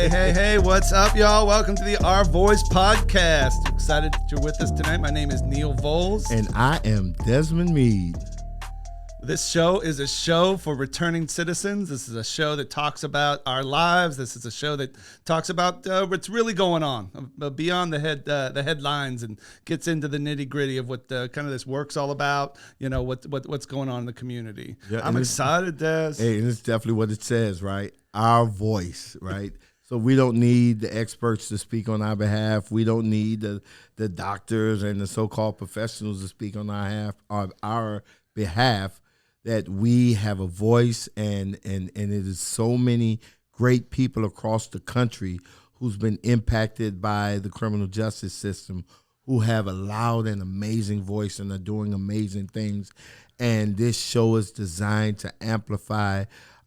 Hey, what's up, y'all? Welcome to the Our Voice podcast. Excited that you're with us tonight. My name is Neil Volz. And I am Desmond Meade. This show is a show for returning citizens. This is a show that talks about our lives. This is a show that talks about what's really going on beyond the headlines, and gets into the nitty gritty of what kind of this work's all about. You know what's going on in the community. Yeah, I'm excited, Des. Hey, and it's definitely what it says, right? Our voice, right? So we don't need the experts to speak on our behalf. We don't need the doctors and the so-called professionals to speak on our behalf. That we have a voice, and it is so many great people across the country who's been impacted by the criminal justice system, who have a loud and amazing voice and are doing amazing things. And this show is designed to amplify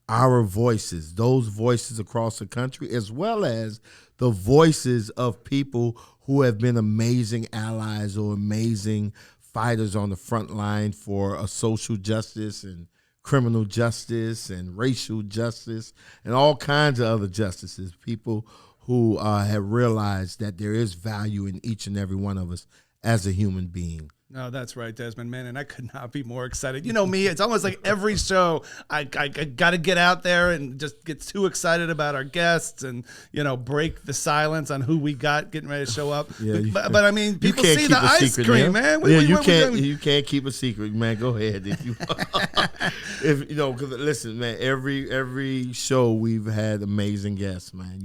our voices, those voices across the country, as well as the voices of people who have been amazing allies or amazing fighters on the front line for a social justice and criminal justice and racial justice and all kinds of other justices, people who have realized that there is value in each and every one of us as a human being. No, that's right, Desmond, man, and I could not be more excited. You know me, it's almost like every show I got to get out there and just get too excited about our guests and, break the silence on who we got getting ready to show up. Yeah, but I mean, people see the ice cream, man. You can't keep a secret, man. Go ahead if you because listen, man, every show we've had amazing guests, man.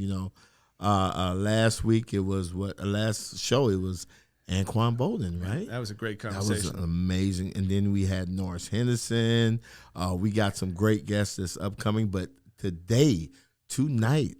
Last week it was last show it was Anquan Bolden, right? That was a great conversation. That was amazing. And then we had Norris Henderson. We got some great guests that's upcoming. But tonight,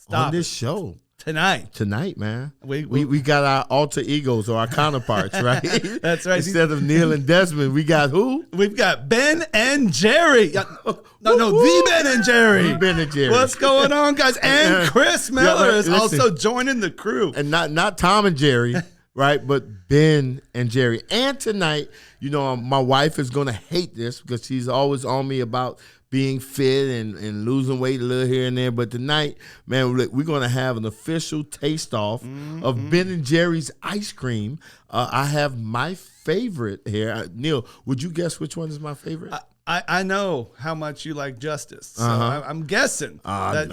on this show. Tonight, man. We got our alter egos or our counterparts, right? That's right. Instead of Neil and Desmond, we got who? We've got Ben and Jerry. The Ben and Jerry. The Ben and Jerry. What's going on, guys? And Chris Miller is also joining the crew. And not Tom and Jerry. Right, but Ben and Jerry. And tonight, my wife is going to hate this because she's always on me about being fit and losing weight a little here and there. But tonight, man, we're going to have an official taste-off of Ben and Jerry's ice cream. I have my favorite here. Neil, would you guess which one is my favorite? I know how much you like Justice, so I'm guessing that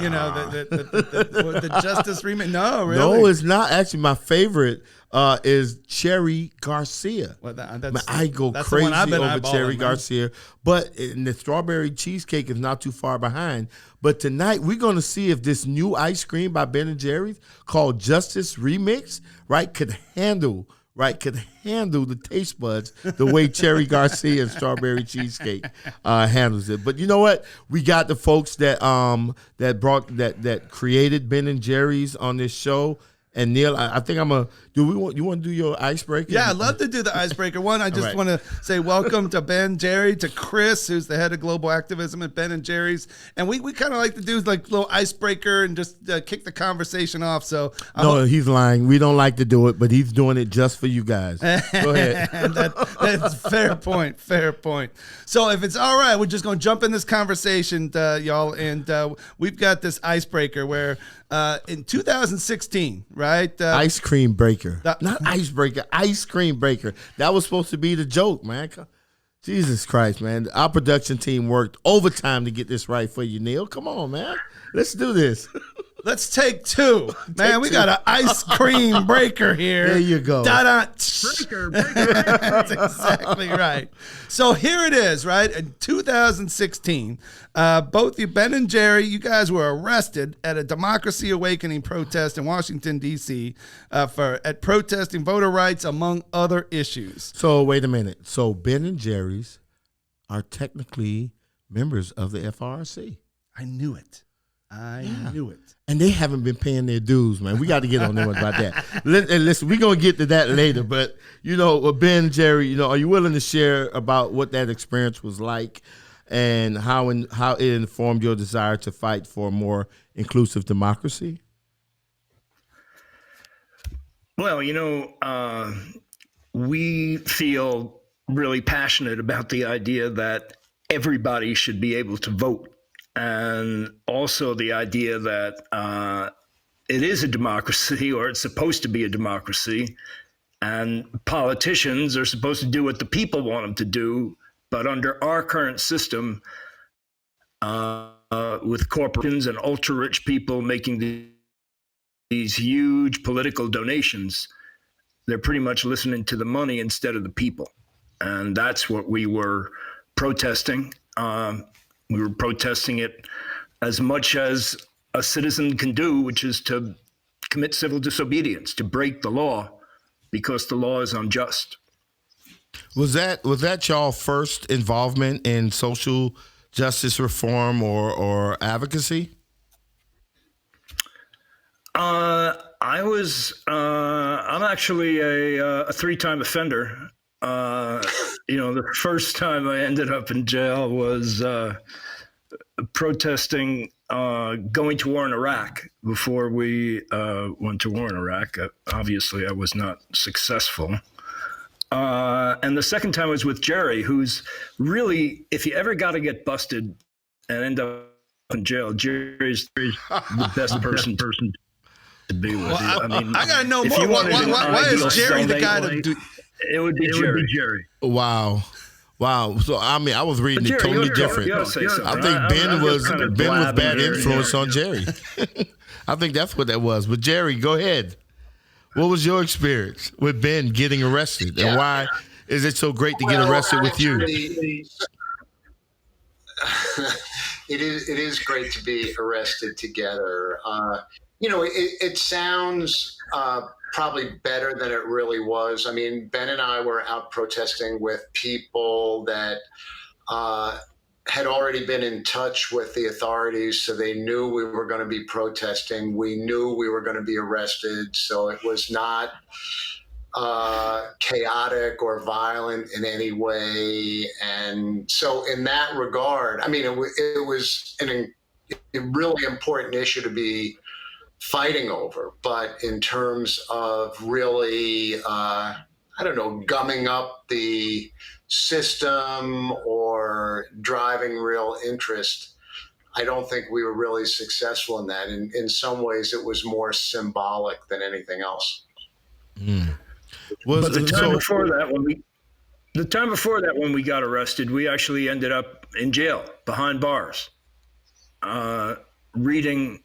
the Justice remake. No, really, no, it's not. Actually, my favorite is Cherry Garcia. Well, I go crazy over Cherry Garcia, but the strawberry cheesecake is not too far behind. But tonight we're going to see if this new ice cream by Ben and Jerry's called Justice Remix, right, could handle the taste buds the way Cherry Garcia and strawberry cheesecake handles it. But you know what? We got the folks that created Ben and Jerry's on this show. And Neil, I think you want to do your icebreaker? Yeah, I'd love to do the icebreaker one. I just want to say welcome to Ben, Jerry, to Chris, who's the head of global activism at Ben and Jerry's. And we kind of like to do like a little icebreaker and just kick the conversation off. So he's lying. We don't like to do it, but he's doing it just for you guys. Go ahead. That's fair point. Fair point. So if it's all right, we're just going to jump in this conversation, y'all. And we've got this icebreaker where in 2016, right? Ice cream breaker. Not icebreaker, ice cream breaker. That was supposed to be the joke, man. Jesus Christ, man. Our production team worked overtime to get this right for you, Neil. Come on, man. Let's do this. Let's take two. Man, we got an ice cream breaker here. There you go. Breaker. That's exactly right. So here it is, right? In 2016, both you, Ben and Jerry, you guys were arrested at a Democracy Awakening protest in Washington, D.C. for protesting voter rights, among other issues. So wait a minute. So Ben and Jerry's are technically members of the FRC. I knew it. I knew it. And they haven't been paying their dues, man. We got to get on them about that. Listen, we're going to get to that later. But, Ben, Jerry, are you willing to share about what that experience was like and how it informed your desire to fight for a more inclusive democracy? Well, we feel really passionate about the idea that everybody should be able to vote. And also the idea that it is a democracy, or it's supposed to be a democracy, and politicians are supposed to do what the people want them to do. But under our current system, with corporations and ultra-rich people making these huge political donations, they're pretty much listening to the money instead of the people. And that's what we were protesting. We were protesting it as much as a citizen can do, which is to commit civil disobedience, to break the law because the law is unjust. Was that y'all first involvement in social justice reform or advocacy? I'm actually a three-time offender. The first time I ended up in jail was protesting going to war in Iraq before we went to war in Iraq. Obviously, I was not successful. And the second time was with Jerry, who's really, if you ever got to get busted and end up in jail, Jerry's the best person to be with. Well, I mean, I gotta know more. Why is Jerry the guy to do? It would be Jerry. Wow. So I mean, I was reading it totally different. I think Ben was bad influence on Jerry. I think that's what that was. But Jerry, go ahead. What was your experience with Ben getting arrested, and why is it so great to get arrested with you? It is great to be arrested together. It sounds probably better than it really was. I mean, Ben and I were out protesting with people that had already been in touch with the authorities, so they knew we were going to be protesting. We knew we were going to be arrested, so it was not chaotic or violent in any way. And so in that regard, I mean, it was a really important issue to be fighting over. But in terms of really, gumming up the system or driving real interest, I don't think we were really successful in that. In some ways, it was more symbolic than anything else. But the time before that, when we got arrested, we actually ended up in jail behind bars, reading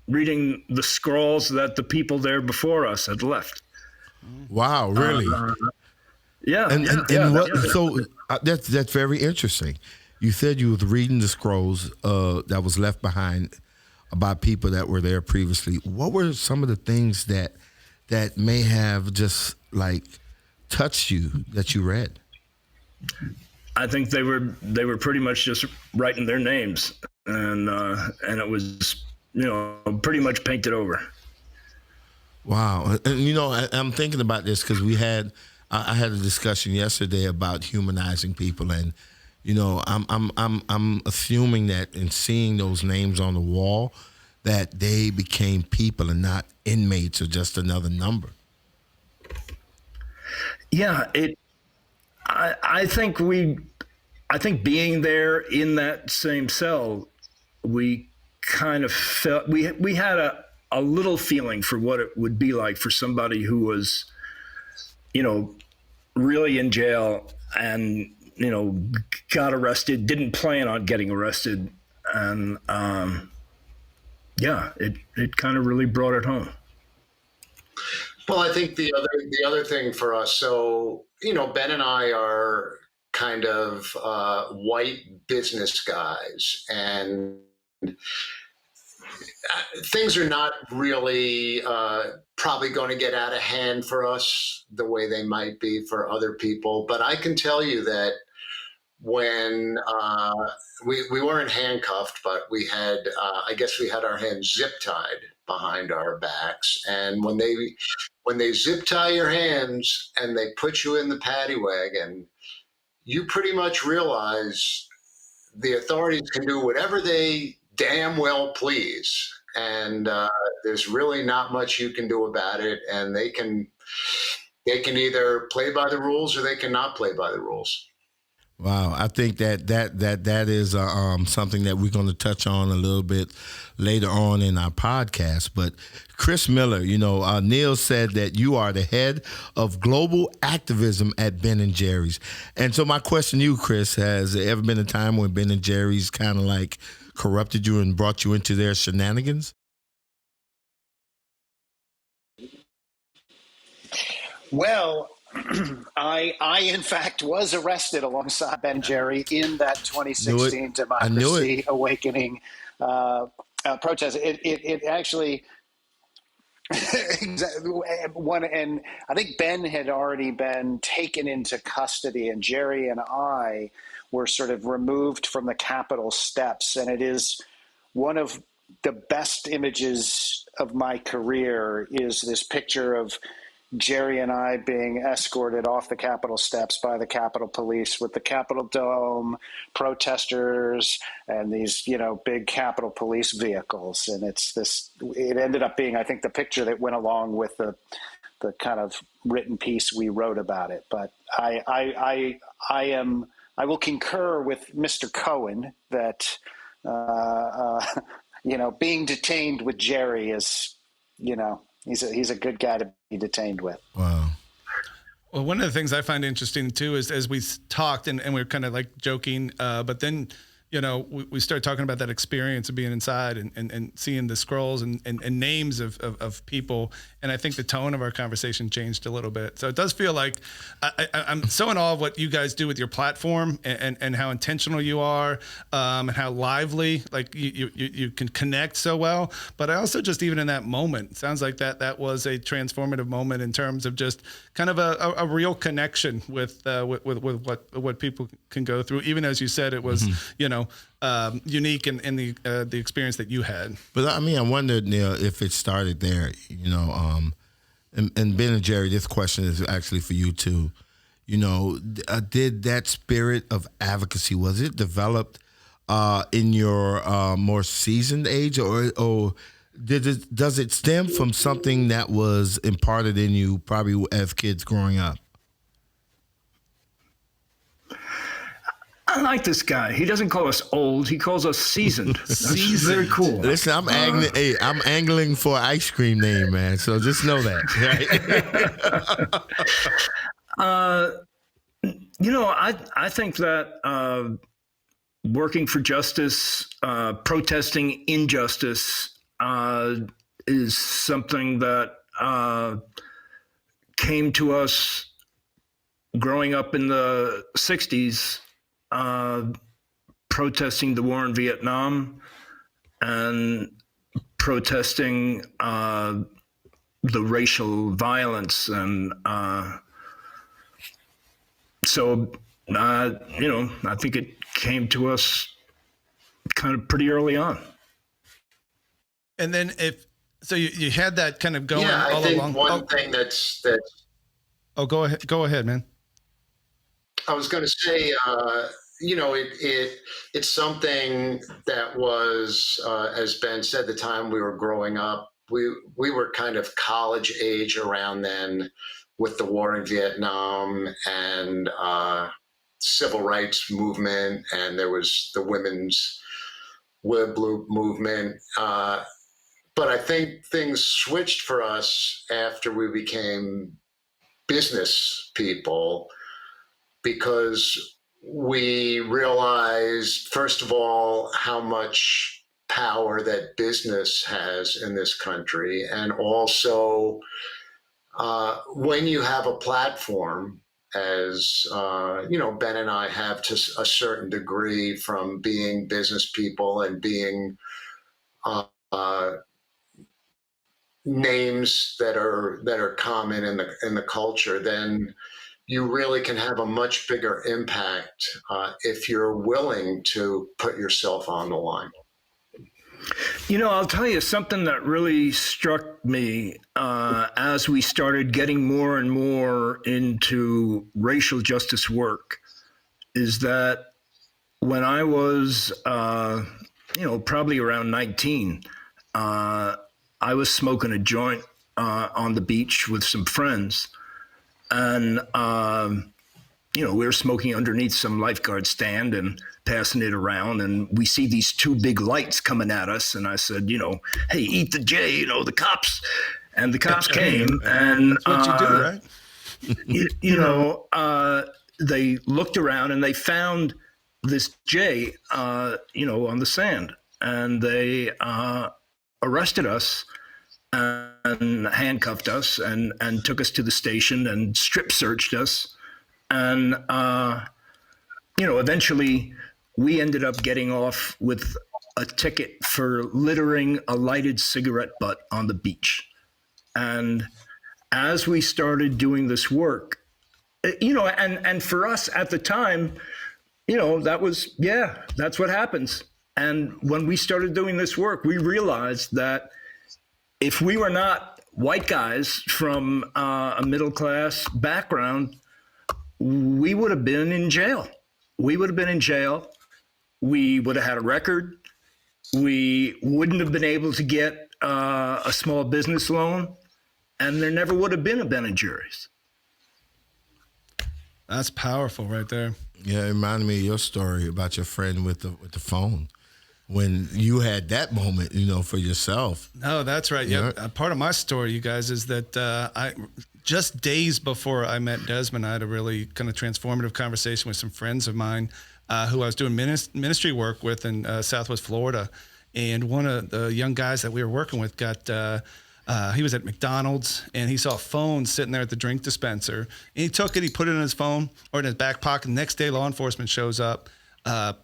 the scrolls that the people there before us had left. Wow, really? Yeah. That's very interesting. You said you was reading the scrolls that was left behind by people that were there previously. What were some of the things that may have just like touched you that you read? I think they were pretty much just writing their names, and it was pretty much painted over. Wow, and I'm thinking about this because I had a discussion yesterday about humanizing people, and I'm assuming that in seeing those names on the wall, that they became people and not inmates or just another number. Yeah, I think being there in that same cell, we kind of felt we had a little feeling for what it would be like for somebody who was, really in jail and, got arrested, didn't plan on getting arrested. And, it kind of really brought it home. Well, I think the other thing for us, so, Ben and I are kind of white business guys, and things are not really probably going to get out of hand for us the way they might be for other people. But I can tell you that when we weren't handcuffed, but we had, I guess we had our hands zip tied behind our backs. And when they zip tie your hands and they put you in the paddy wagon, you pretty much realize the authorities can do whatever they damn well please. And there's really not much you can do about it. And they can either play by the rules or they cannot play by the rules. Wow, I think that is something that we're going to touch on a little bit later on in our podcast. But Chris Miller, Neil said that you are the head of global activism at Ben & Jerry's. And so my question to you, Chris, has there ever been a time when Ben & Jerry's kind of like corrupted you and brought you into their shenanigans? Well, I in fact was arrested alongside Ben Jerry in that 2016 Democracy Awakening protest. It actually one, and I think Ben had already been taken into custody, and Jerry and I were sort of removed from the Capitol steps, and it is one of the best images of my career is this picture of Jerry and I being escorted off the Capitol steps by the Capitol Police with the Capitol Dome, protesters, and these, big Capitol Police vehicles. And it ended up being, I think, the picture that went along with the kind of written piece we wrote about it. But I will concur with Mr. Cohen that, being detained with Jerry is, he's a good guy to be detained with. Wow. Well, one of the things I find interesting too is as we talked and we were kind of like joking, but then we started talking about that experience of being inside and seeing the scrolls and names of people. And I think the tone of our conversation changed a little bit. So it does feel like I'm so in awe of what you guys do with your platform and how intentional you are, and how lively, like you can connect so well. But I also just, even in that moment, it sounds like that was a transformative moment in terms of just kind of a real connection with what people can go through. Even as you said, it was, unique in the experience that you had. But I mean, I wonder, Neil, if it started there, and Ben & Jerry, this question is actually for you too. Did that spirit of advocacy, was it developed in your more seasoned age, or does it stem from something that was imparted in you probably as kids growing up? I like this guy. He doesn't call us old. He calls us seasoned. That's very cool. Listen, I'm angling for an ice cream name, man. So just know that. Right? I think that working for justice, protesting injustice, is something that came to us growing up in the 60s. Protesting the war in Vietnam and protesting the racial violence. And so, I think it came to us kind of pretty early on. And then you had that kind of going all along. I think one thing that's Oh, go ahead, man. I was going to say, it's something that was, as Ben said, the time we were growing up, we were kind of college age around then with the war in Vietnam and civil rights movement, and there was the women's Web Loop movement. But I think things switched for us after we became business people, because we realized, first of all, how much power that business has in this country. And also, when you have a platform, as Ben and I have to a certain degree from being business people and being names that are common in the culture, then you really can have a much bigger impact if you're willing to put yourself on the line. I'll tell you something that really struck me as we started getting more and more into racial justice work is that when I was, probably around 19, I was smoking a joint on the beach with some friends. And we were smoking underneath some lifeguard stand and passing it around, and we see these two big lights coming at us. And I said, hey, eat the J, the cops. And the cops came, and that's what you do, right? They looked around and they found this J, on the sand, and they arrested us and handcuffed us and took us to the station and strip searched us. And, eventually we ended up getting off with a ticket for littering a lighted cigarette butt on the beach. And as we started doing this work, and for us at the time, that's what happens. And when we started doing this work, we realized that if we were not white guys from a middle-class background, we would have been in jail. We would have had a record. We wouldn't have been able to get a small business loan, and there never would have been a Ben and Jerry's. That's powerful right there. Yeah, it reminded me of your story about your friend with the phone. When you had that moment, for yourself. No, that's right. Yeah. Part of my story, you guys, is that I just days before I met Desmond, I had a really kind of transformative conversation with some friends of mine who I was doing ministry work with in Southwest Florida. And one of the young guys that we were working with he was at McDonald's, and he saw a phone sitting there at the drink dispenser. And he took it, he put it in his phone or in his back pocket. The next day, law enforcement shows up.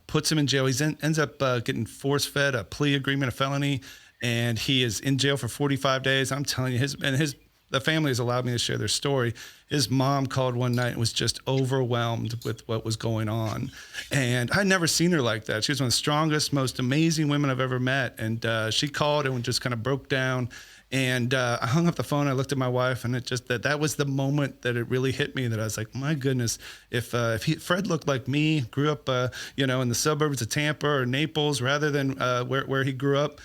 Puts him in jail. He ends up getting force-fed a plea agreement, a felony, and he is in jail for 45 days. I'm telling you, the family has allowed me to share their story. His mom called one night and was just overwhelmed with what was going on. And I'd never seen her like that. She was one of the strongest, most amazing women I've ever met. And she called and just kind of broke down. And I hung up the phone. I looked at my wife, and it just that was the moment that it really hit me. That I was like, my goodness, if Fred looked like me, grew up, in the suburbs of Tampa or Naples, rather than where he grew up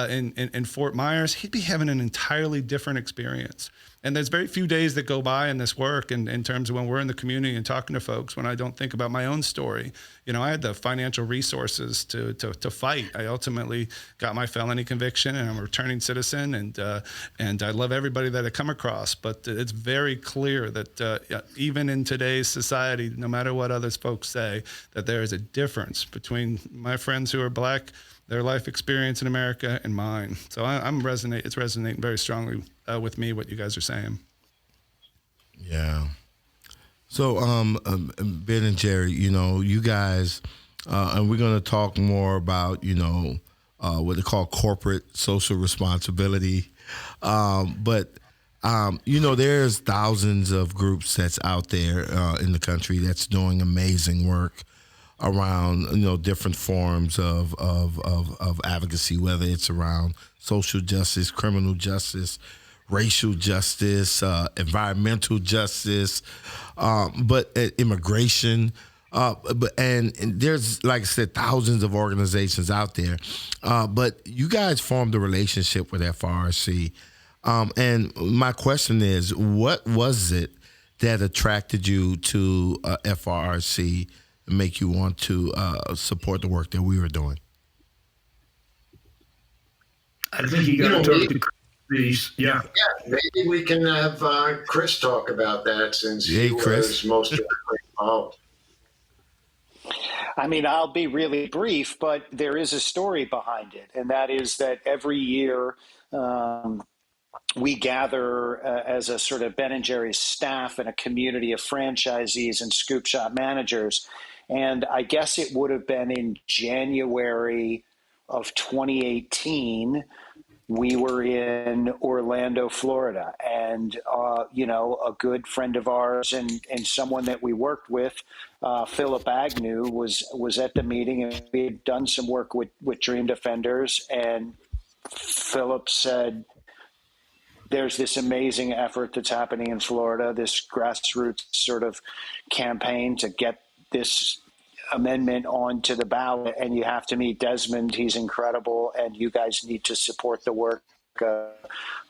in Fort Myers, he'd be having an entirely different experience. And there's very few days that go by in this work, and in terms of when we're in the community and talking to folks, when I don't think about my own story. I had the financial resources to fight. I ultimately got my felony conviction, and I'm a returning citizen, and I love everybody that I come across. But it's very clear that even in today's society, no matter what others folks say, that there is a difference between my friends who are black, their life experience in America, and mine. So it's resonating very strongly with me, what you guys are saying. Yeah. So, Ben and Jerry, you guys, and we're going to talk more about, what they call corporate social responsibility. But there's thousands of groups that's out there in the country that's doing amazing work around different forms of advocacy, whether it's around social justice, criminal justice, racial justice, environmental justice, but immigration. And there's, like I said, thousands of organizations out there. But you guys formed a relationship with FRC. And my question is, what was it that attracted you to FRC and make you want to support the work that we were doing? I think you got to talk to Chris. Yeah. Yeah, maybe we can have Chris talk about that, since he was most directly involved. I mean, I'll be really brief, but there is a story behind it, and that is that every year we gather as a sort of Ben and Jerry's staff and a community of franchisees and scoop shop managers. And I guess it would have been in January of 2018, we were in Orlando, Florida, and a good friend of ours and someone that we worked with, Philip Agnew, was at the meeting, and we had done some work with Dream Defenders, and Philip said, there's this amazing effort that's happening in Florida, this grassroots sort of campaign to get this amendment onto the ballot, and you have to meet Desmond. He's incredible, and you guys need to support the work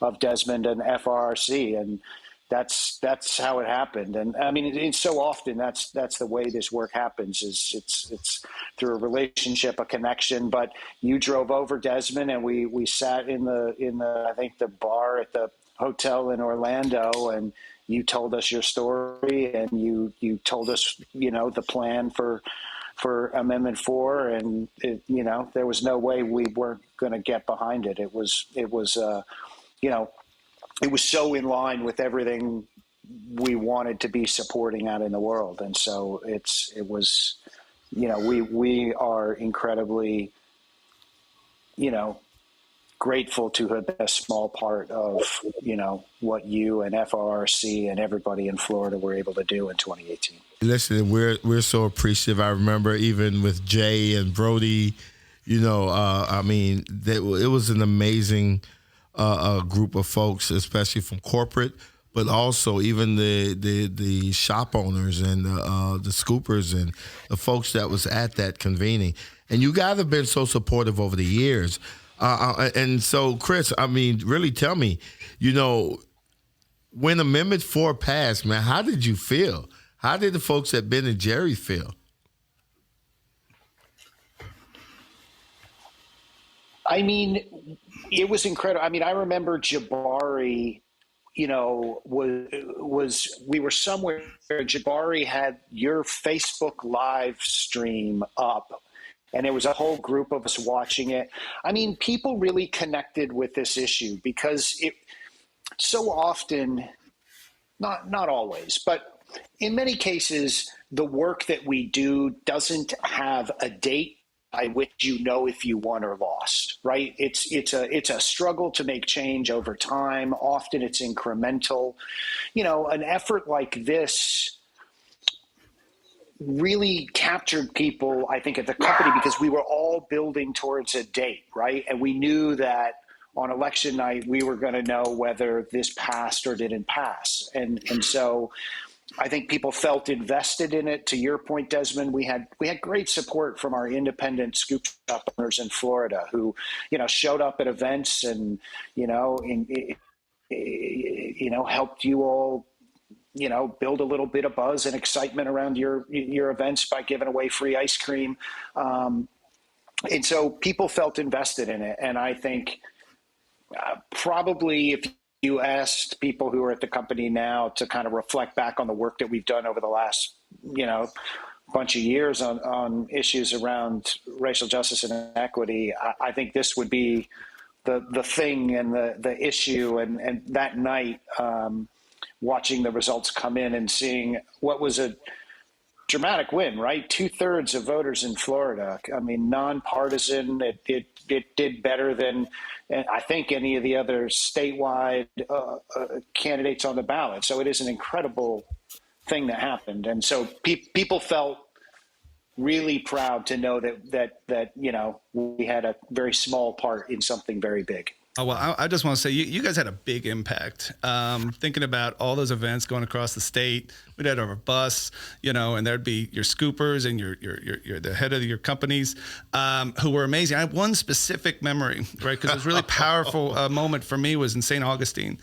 of Desmond and FRC. And that's how it happened. And I mean, it's so often that's the way this work happens. Is it's through a relationship, a connection. But you drove over, Desmond, and we sat in the I think the bar at the hotel in Orlando, and you told us your story, and you told us, the plan for Amendment 4, and there was no way we weren't going to get behind it. It was it was so in line with everything we wanted to be supporting out in the world. And so it was, we are incredibly, grateful to have been a small part of, what you and FRRC and everybody in Florida were able to do in 2018. Listen, we're so appreciative. I remember even with Jay and Brody, it was an amazing group of folks, especially from corporate, but also even the shop owners and the scoopers and the folks that was at that convening. And you guys have been so supportive over the years. And so, Chris, really tell me, when Amendment 4 passed, man, how did you feel? How did the folks at Ben and Jerry feel? I mean, it was incredible. I mean, I remember Jabari, we were somewhere, Jabari had your Facebook live stream up, and there was a whole group of us watching it. I mean, people really connected with this issue because it so often, not always, but in many cases, the work that we do doesn't have a date by which if you won or lost, right? It's a struggle to make change over time. Often it's incremental. An effort like this really captured people, I think, at the company because we were all building towards a date, right? And we knew that on election night, we were going to know whether this passed or didn't pass. And so I think people felt invested in it. To your point, Desmond, we had great support from our independent scoop shop owners in Florida who, showed up at events and, helped you all, build a little bit of buzz and excitement around your events by giving away free ice cream. And so people felt invested in it. And I think probably if you asked people who are at the company now to kind of reflect back on the work that we've done over the last, bunch of years on issues around racial justice and equity, I think this would be the thing and the issue. And that night, watching the results come in and seeing what was a dramatic win, right? 2/3 of voters in Florida. I mean, nonpartisan. It did better than I think any of the other statewide candidates on the ballot. So it is an incredible thing that happened, and so people felt really proud to know that we had a very small part in something very big. Oh, well, I just want to say you guys had a big impact. Thinking about all those events going across the state, we'd had our bus, and there'd be your scoopers and your the head of your companies who were amazing. I have one specific memory, right? Because it was a really powerful moment for me was in St. Augustine.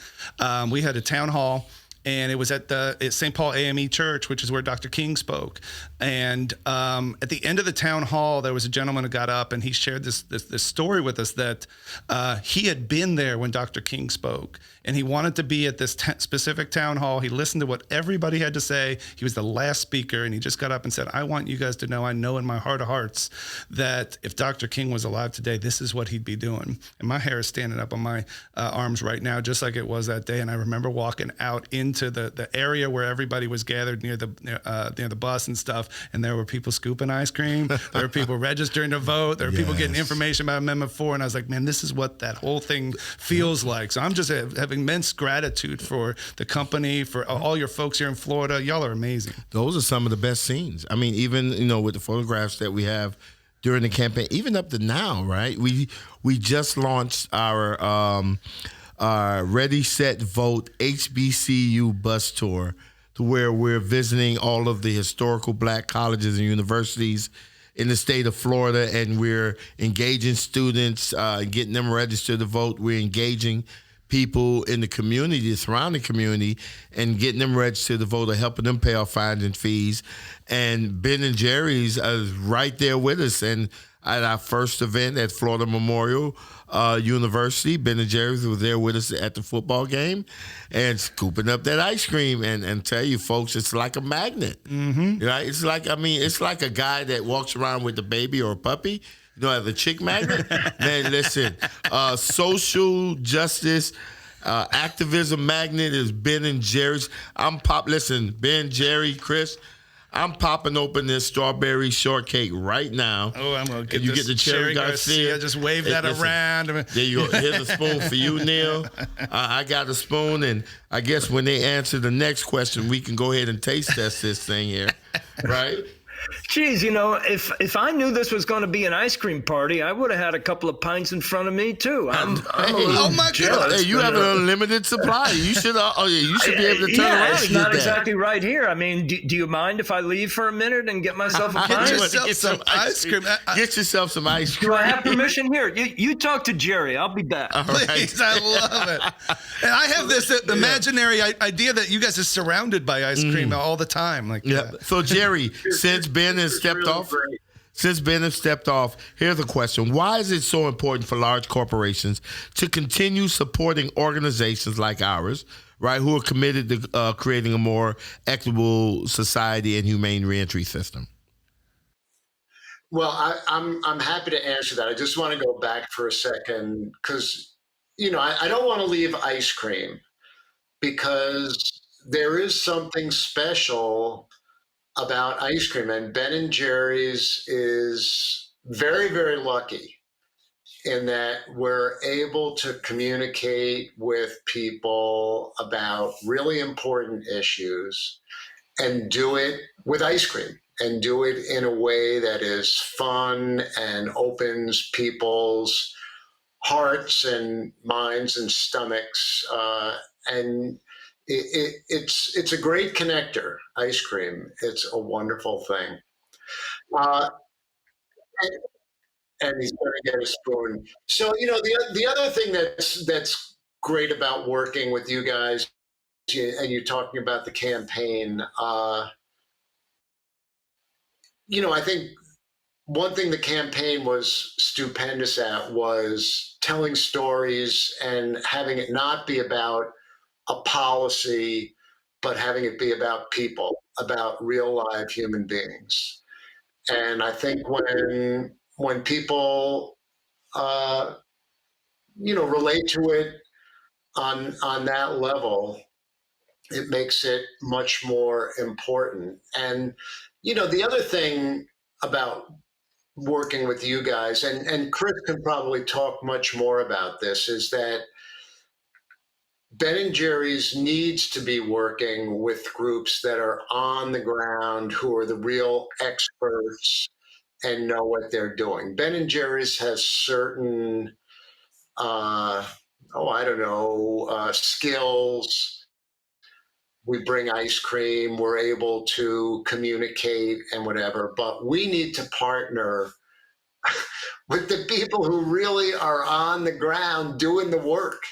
We had a town hall. And it was at the St. Paul AME Church, which is where Dr. King spoke. And at the end of the town hall, there was a gentleman who got up and he shared this story with us that he had been there when Dr. King spoke. And he wanted to be at this specific town hall. He listened to what everybody had to say. He was the last speaker. And he just got up and said, I want you guys to know, I know in my heart of hearts that if Dr. King was alive today, this is what he'd be doing. And my hair is standing up on my arms right now, just like it was that day. And I remember walking out into the area where everybody was gathered near the bus and stuff, and there were people scooping ice cream. There were people registering to vote. There were people getting information about Amendment 4, and I was like, man, this is what that whole thing feels like. So I'm just having immense gratitude for the company, for all your folks here in Florida. Y'all are amazing. Those are some of the best scenes. I mean, even with the photographs that we have during the campaign, even up to now, right? We just launched our Ready, Set, Vote HBCU bus tour, to where we're visiting all of the historical Black colleges and universities in the state of Florida, and we're engaging students, getting them registered to vote. We're engaging people in the community, the surrounding community, and getting them registered to vote or helping them pay off fines and fees. And Ben and Jerry's is right there with us. And at our first event at Florida Memorial University, Ben and Jerry's was there with us at the football game and scooping up that ice cream. And tell you, folks, it's like a magnet. Mm-hmm. Right? It's like a guy that walks around with a baby or a puppy. You know, the chick magnet. Man, listen, social justice, activism magnet is Ben and Jerry's. Listen, Ben, Jerry, Chris, I'm popping open this strawberry shortcake right now. Oh, I'm going to get you get the cherry Garcia. Just wave that around. There you go. Here's a spoon for you, Neil. I got a spoon, and I guess when they answer the next question, we can go ahead and taste test this thing here, right? Geez, if I knew this was going to be an ice cream party, I would have had a couple of pints in front of me too. I'm a little jealous. Hey, you have an unlimited supply. You should be able to turn around. It's not exactly right here. I mean, do you mind if I leave for a minute and get myself a pint? Get some ice cream. Get yourself some ice cream. Do I have permission here? You talk to Jerry. I'll be back. Please, I love it. And I have this imaginary idea that you guys are surrounded by ice cream all the time. So Jerry, since Ben has stepped off, here's a question. Why is it so important for large corporations to continue supporting organizations like ours, right, who are committed to creating a more equitable society and humane reentry system? Well, I'm happy to answer that. I just want to go back for a second because, I don't want to leave ice cream because there is something special about ice cream, and Ben and Jerry's is very, very lucky in that we're able to communicate with people about really important issues and do it with ice cream and do it in a way that is fun and opens people's hearts and minds and stomachs, and it's a great connector, ice cream. It's a wonderful thing. And he's going to get a spoon. So, the other thing that's great about working with you guys, and you're talking about the campaign, I think one thing the campaign was stupendous at was telling stories and having it not be about a policy, but having it be about people, about real live human beings. And I think when people, relate to it on that level, it makes it much more important. And, the other thing about working with you guys, and Chris can probably talk much more about this, is that Ben and Jerry's needs to be working with groups that are on the ground, who are the real experts and know what they're doing. Ben and Jerry's has certain, skills. We bring ice cream, we're able to communicate and whatever, but we need to partner with the people who really are on the ground doing the work.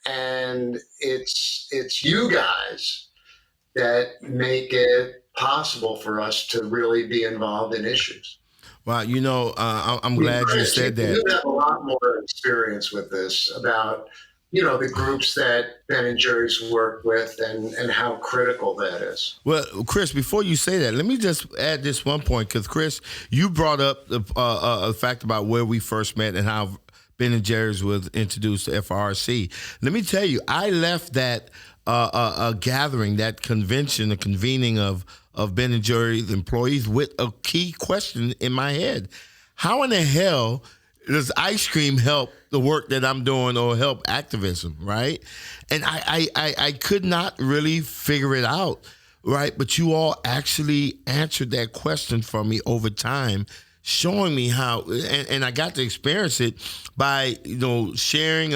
And it's you guys that make it possible for us to really be involved in issues. Well, I'm glad you said that. You have a lot more experience with this about, the groups that Ben and Jerry's work with and how critical that is. Well, Chris, before you say that, let me just add this one point, because, Chris, you brought up the fact about where we first met and how Ben and Jerry's was introduced to FRC. Let me tell you, I left that gathering, that convention, the convening of Ben and Jerry's employees with a key question in my head. How in the hell does ice cream help the work that I'm doing or help activism, right? And I could not really figure it out, right? But you all actually answered that question for me over time showing me how, and I got to experience it by sharing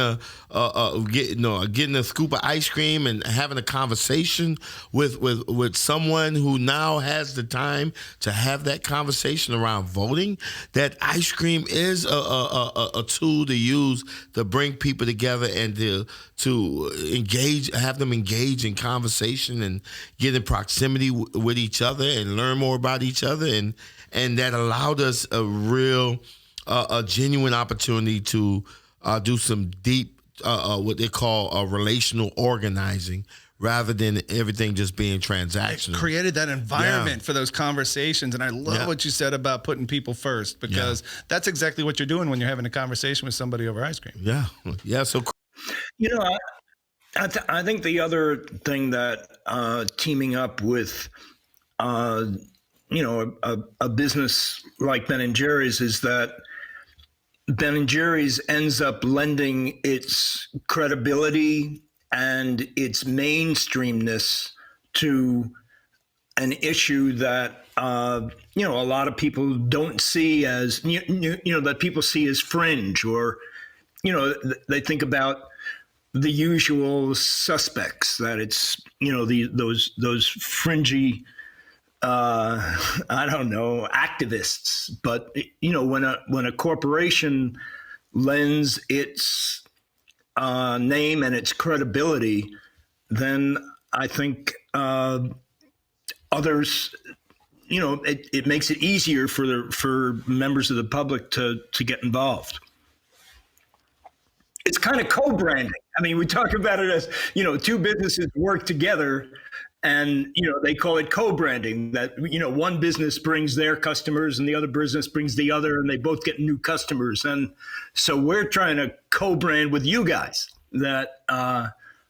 getting a scoop of ice cream and having a conversation with someone who now has the time to have that conversation around voting. That ice cream is a tool to use to bring people together and to engage, have them engage in conversation and get in proximity with each other and learn more about each other, and that allowed us a genuine opportunity to do some deep what they call relational organizing, rather than everything just being transactional. It created that environment for those conversations. And I love what you said about putting people first, because that's exactly what you're doing when you're having a conversation with somebody over ice cream. Yeah. Yeah. So, I think the other thing that teaming up with, a business like Ben & Jerry's is that Ben & Jerry's ends up lending its credibility and its mainstreamness to an issue that a lot of people don't see as that people see as fringe, or they think about the usual suspects, that it's those fringy activists. But when a corporation lends its name and its credibility, then I think others, it makes it easier for members of the public to get involved. It's kind of co-branding. I mean, we talk about it as, two businesses work together, and, they call it co-branding, that, one business brings their customers and the other business brings the other, and they both get new customers. And so we're trying to co-brand with you guys, that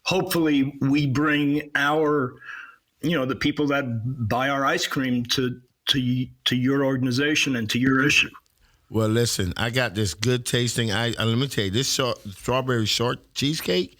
hopefully we bring our, the people that buy our ice cream to your organization and to your issue. Well, listen, I got this good tasting. Let me tell you, this strawberry short cheesecake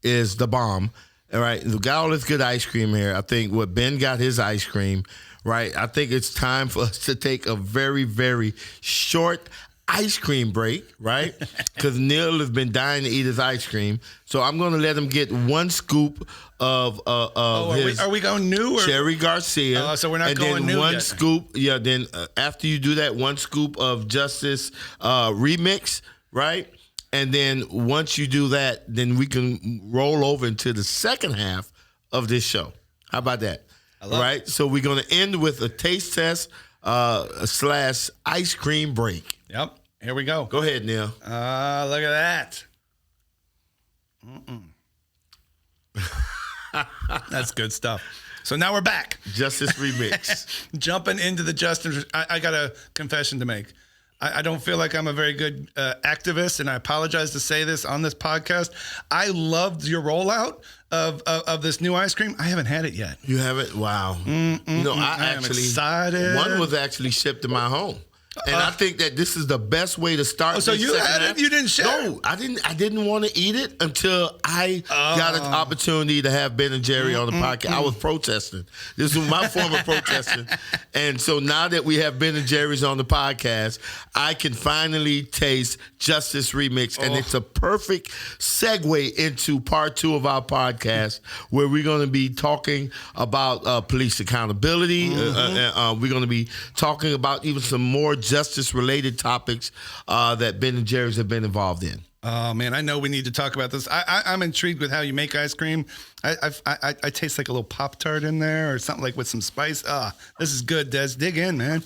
is the bomb. All right, we got all this good ice cream here. I think what Ben got his ice cream, right? I think it's time for us to take a very, very short ice cream break, right? Because Neil has been dying to eat his ice cream. So I'm going to let him get one scoop of his are we going new? Or? Cherry Garcia. So we're not going then new one yet. scoop. Yeah, then after you do that, one scoop of Justice Remix, right? And then once you do that, then we can roll over into the second half of this show. How about that? Right? So we're going to end with a taste test / ice cream break. Yep. Here we go. Go ahead, Neil. Look at that. That's good stuff. So now we're back. Justice Remix. Jumping into the Justice. I got a confession to make. I don't feel like I'm a very good activist, and I apologize to say this on this podcast. I loved your rollout of this new ice cream. I haven't had it yet. You haven't? Wow. I am excited. One was actually shipped to my home. And I think that this is the best way to start. Oh, so you had it? You didn't share? No, I didn't want to eat it until I got an opportunity to have Ben and Jerry on the podcast. I was protesting. This was my form of protesting. And so now that we have Ben and Jerry's on the podcast, I can finally taste Justice Remix. And it's a perfect segue into part 2 of our podcast, where we're going to be talking about police accountability. We're going to be talking about even some more justice-related topics that Ben and Jerry's have been involved in. Oh man, I know we need to talk about this. I'm intrigued with how you make ice cream. I taste like a little Pop-Tart in there, or something like with some spice. This is good, Des. Dig in, man.